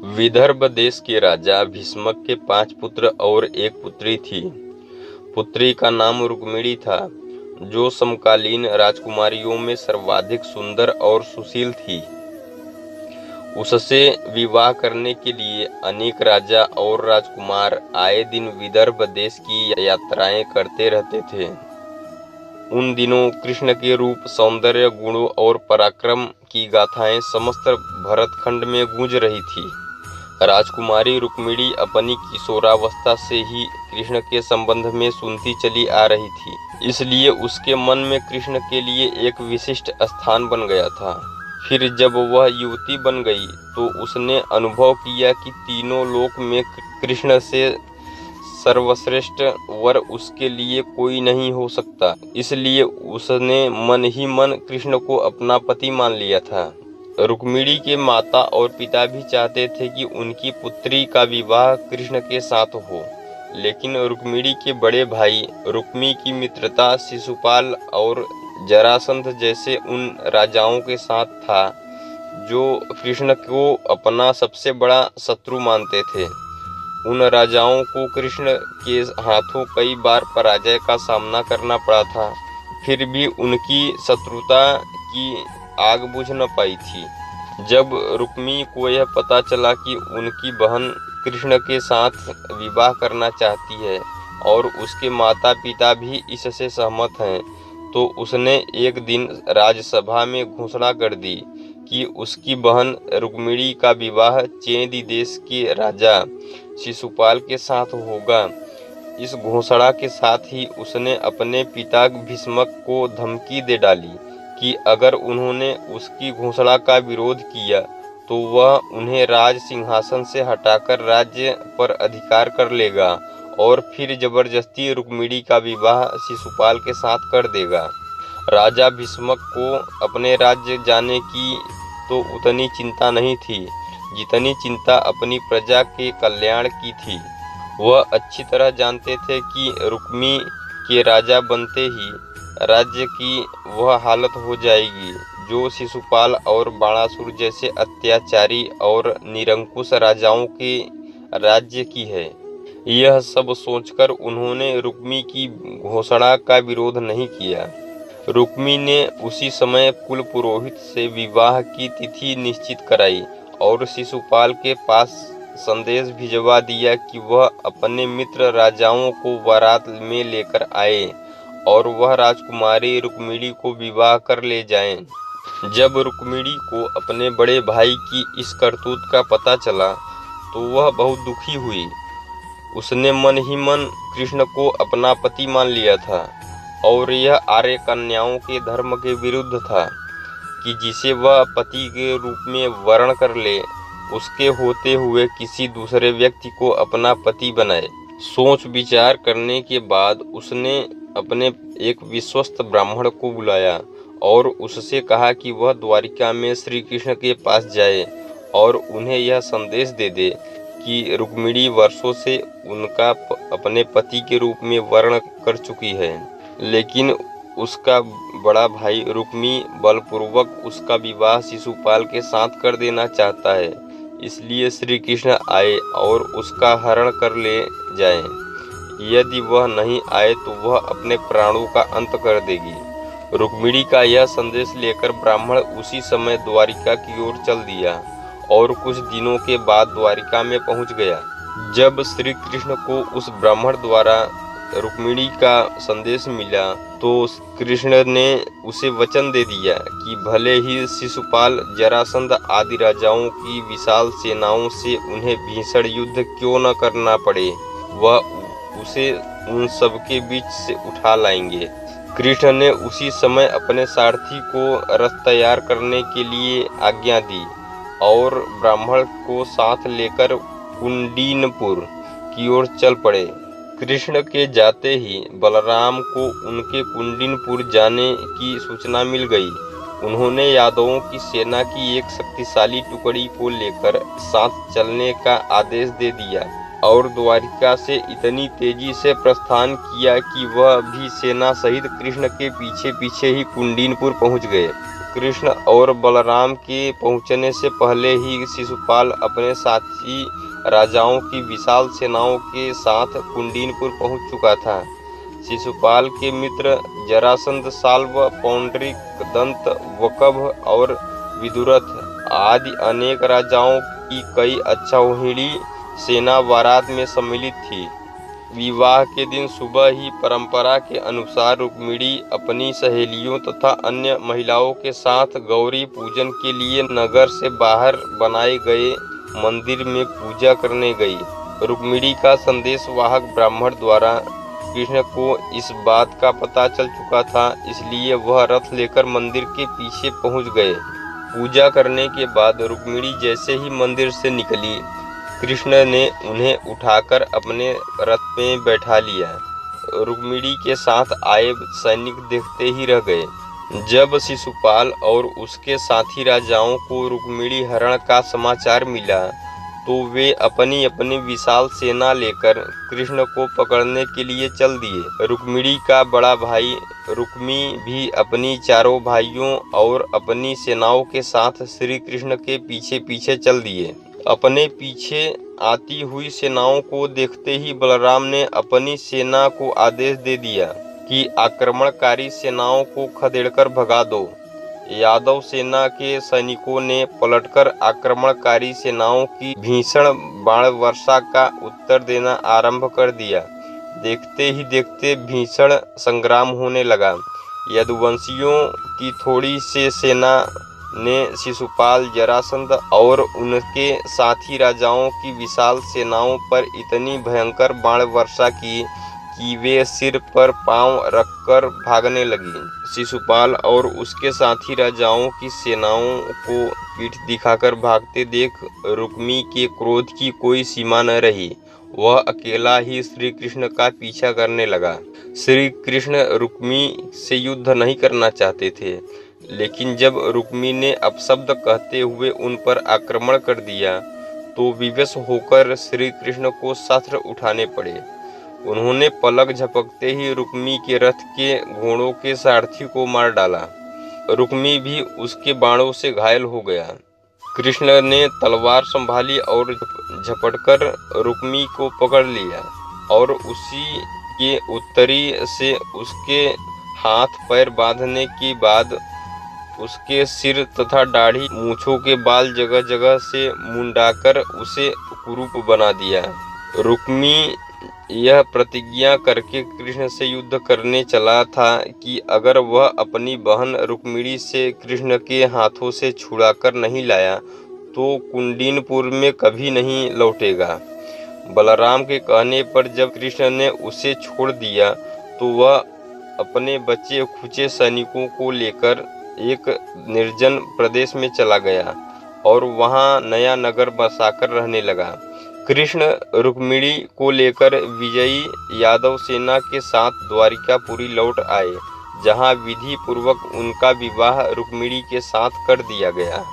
विदर्भ देश के राजा भीष्मक के 5 पुत्र और एक पुत्री थी। पुत्री का नाम रुक्मिणी था, जो समकालीन राजकुमारियों में सर्वाधिक सुंदर और सुशील थी। उससे विवाह करने के लिए अनेक राजा और राजकुमार आए दिन विदर्भ देश की यात्राएं करते रहते थे। उन दिनों कृष्ण के रूप, सौंदर्य, गुणों और पराक्रम की गाथाएं समस्त भरतखंड में गूंज रही थी। राजकुमारी रुक्मिणी अपनी किशोरावस्था से ही कृष्ण के संबंध में सुनती चली आ रही थी, इसलिए उसके मन में कृष्ण के लिए एक विशिष्ट स्थान बन गया था। फिर जब वह युवती बन गई तो उसने अनुभव किया कि तीनों लोक में कृष्ण से सर्वश्रेष्ठ वर उसके लिए कोई नहीं हो सकता। इसलिए उसने मन ही मन कृष्ण को अपना पति मान लिया था। रुक्मिणी के माता और पिता भी चाहते थे कि उनकी पुत्री का विवाह कृष्ण के साथ हो, लेकिन रुक्मिणी के बड़े भाई रुक्मी की मित्रता शिशुपाल और जरासंध जैसे उन राजाओं के साथ था, जो कृष्ण को अपना सबसे बड़ा शत्रु मानते थे। उन राजाओं को कृष्ण के हाथों कई बार पराजय का सामना करना पड़ा था, फिर भी उनकी शत्रुता की आग बुझ न पाई थी। जब रुक्मी को यह पता चला कि उनकी बहन कृष्ण के साथ विवाह करना चाहती है और उसके माता पिता भी इससे सहमत हैं, तो उसने एक दिन राजसभा में घोषणा कर दी कि उसकी बहन रुक्मिणी का विवाह चेदी देश के राजा शिशुपाल के साथ होगा। इस घोषणा के साथ ही उसने अपने पिता भीष्मक को धमकी दे डाली कि अगर उन्होंने उसकी घोषणा का विरोध किया तो वह उन्हें राज सिंहासन से हटाकर राज्य पर अधिकार कर लेगा और फिर जबरदस्ती रुक्मिणी का विवाह शिशुपाल के साथ कर देगा। राजा भीष्मक को अपने राज्य जाने की तो उतनी चिंता नहीं थी जितनी चिंता अपनी प्रजा के कल्याण की थी। वह अच्छी तरह जानते थे कि रुक्मी के राजा बनते ही राज्य की वह हालत हो जाएगी जो शिशुपाल और बाणासुर जैसे अत्याचारी और निरंकुश राजाओं के राज्य की है। यह सब सोचकर उन्होंने रुक्मी की घोषणा का विरोध नहीं किया। रुक्मी ने उसी समय कुल पुरोहित से विवाह की तिथि निश्चित कराई और शिशुपाल के पास संदेश भिजवा दिया कि वह अपने मित्र राजाओं को बारात में लेकर आए और वह राजकुमारी रुक्मिणी को विवाह कर ले जाएं। जब रुक्मिणी को अपने बड़े भाई की इस करतूत का पता चला तो वह बहुत दुखी हुई। उसने मन ही मन कृष्ण को अपना पति मान लिया था और यह आर्य कन्याओं के धर्म के विरुद्ध था कि जिसे वह पति के रूप में वर्ण कर ले, उसके होते हुए किसी दूसरे व्यक्ति को अपना पति बनाए। सोच विचार करने के बाद उसने अपने एक विश्वस्त ब्राह्मण को बुलाया और उससे कहा कि वह द्वारिका में श्री कृष्ण के पास जाए और उन्हें यह संदेश दे दे कि रुक्मिणी वर्षों से उनका अपने पति के रूप में वर्ण कर चुकी है, लेकिन उसका बड़ा भाई रुक्मी बलपूर्वक उसका विवाह शिशुपाल के साथ कर देना चाहता है। इसलिए श्री कृष्ण आए और उसका हरण कर ले जाएं। यदि वह नहीं आए तो वह अपने प्राणों का अंत कर देगी। रुक्मिणी का यह संदेश लेकर ब्राह्मण उसी समय द्वारिका की ओर चल दिया और कुछ दिनों के बाद द्वारिका में पहुंच गया। जब श्री कृष्ण को उस ब्राह्मण द्वारा रुक्मिणी का संदेश मिला तो कृष्ण ने उसे वचन दे दिया कि भले ही शिशुपाल, जरासंध आदि राजाओं की विशाल सेनाओं से उन्हें भीषण युद्ध क्यों न करना पड़े, वह उसे उन सब के बीच से उठा लाएंगे। कृष्ण ने उसी समय अपने सारथी को रथ तैयार करने के लिए आज्ञा दी और ब्राह्मण को साथ लेकर कुंडीनपुर की ओर चल पड़े। कृष्ण के जाते ही बलराम को उनके कुंडीनपुर जाने की सूचना मिल गई। उन्होंने यादवों की सेना की एक शक्तिशाली टुकड़ी को लेकर साथ चलने का आदेश दे दिया और द्वारिका से इतनी तेजी से प्रस्थान किया कि वह भी सेना सहित कृष्ण के पीछे पीछे ही कुंडीनपुर पहुंच गए। कृष्ण और बलराम के पहुंचने से पहले ही शिशुपाल अपने साथी राजाओं की विशाल सेनाओं के साथ कुंडीनपुर पहुंच चुका था। शिशुपाल के मित्र जरासंध, साल्व, पौंड्रिक, दंत, वकभ और विदुरथ आदि अनेक राजाओं की कई अक्षौहिणी सेना बारात में सम्मिलित थी। विवाह के दिन सुबह ही परंपरा के अनुसार रुक्मिणी अपनी सहेलियों तथा अन्य महिलाओं के साथ गौरी पूजन के लिए नगर से बाहर बनाए गए मंदिर में पूजा करने गई। रुक्मिणी का संदेशवाहक ब्राह्मण द्वारा कृष्ण को इस बात का पता चल चुका था, इसलिए वह रथ लेकर मंदिर के पीछे पहुंच गए। पूजा करने के बाद रुक्मिणी जैसे ही मंदिर से निकली, कृष्ण ने उन्हें उठाकर अपने रथ में बैठा लिया। रुक्मिणी के साथ आए सैनिक देखते ही रह गए। जब शिशुपाल और उसके साथी राजाओं को रुक्मिणी हरण का समाचार मिला तो वे अपनी अपनी विशाल सेना लेकर कृष्ण को पकड़ने के लिए चल दिए। रुक्मिणी का बड़ा भाई रुक्मी भी अपनी चारों भाइयों और अपनी सेनाओं के साथ श्री कृष्ण के पीछे पीछे चल दिए। अपने पीछे आती हुई सेनाओं को देखते ही बलराम ने अपनी सेना को आदेश दे दिया कि आक्रमणकारी सेनाओं को खदेड़कर भगा दो। यादव सेना के सैनिकों ने पलटकर आक्रमणकारी सेनाओं की भीषण बाण वर्षा का उत्तर देना आरंभ कर दिया। देखते ही देखते भीषण संग्राम होने लगा। यदुवंशियों की थोड़ी सी सेना ने शिशुपाल, जरासंध और उनके साथी राजाओं की विशाल सेनाओं पर इतनी भयंकर बाण वर्षा की कि वे सिर पर पांव रखकर भागने लगी। शिशुपाल और उसके साथी राजाओं की सेनाओं को पीठ दिखाकर भागते देख रुक्मी के क्रोध की कोई सीमा न रही। वह अकेला ही श्री कृष्ण का पीछा करने लगा। श्री कृष्ण रुक्मी से युद्ध नहीं करना चाहते थे, लेकिन जब रुक्मी ने अपशब्द कहते हुए उन पर आक्रमण कर दिया तो विवश होकर श्री कृष्ण को शस्त्र उठाने पड़े। उन्होंने पलक झपकते ही रुक्मी के रथ के घोड़ों के सारथी को मार डाला। रुक्मी भी उसके बाणों से घायल हो गया। कृष्ण ने तलवार संभाली और झपटकर रुक्मी को पकड़ लिया और उसी के उत्तरी से उसके हाथ पैर बांधने के बाद उसके सिर तथा दाढ़ी मूंछों के बाल जगह जगह से मुंडाकर उसे कुरूप बना दिया। रुक्मी यह प्रतिज्ञा करके कृष्ण से युद्ध करने चला था कि अगर वह अपनी बहन रुक्मिणी से कृष्ण के हाथों से छुड़ाकर नहीं लाया तो कुंडीनपुर में कभी नहीं लौटेगा। बलराम के कहने पर जब कृष्ण ने उसे छोड़ दिया तो वह अपने बचे खुचे सैनिकों को लेकर एक निर्जन प्रदेश में चला गया और वहां नया नगर बसाकर रहने लगा। कृष्ण रुक्मिणी को लेकर विजयी यादव सेना के साथ द्वारिकापुरी लौट आए, जहां विधि पूर्वक उनका विवाह रुक्मिणी के साथ कर दिया गया।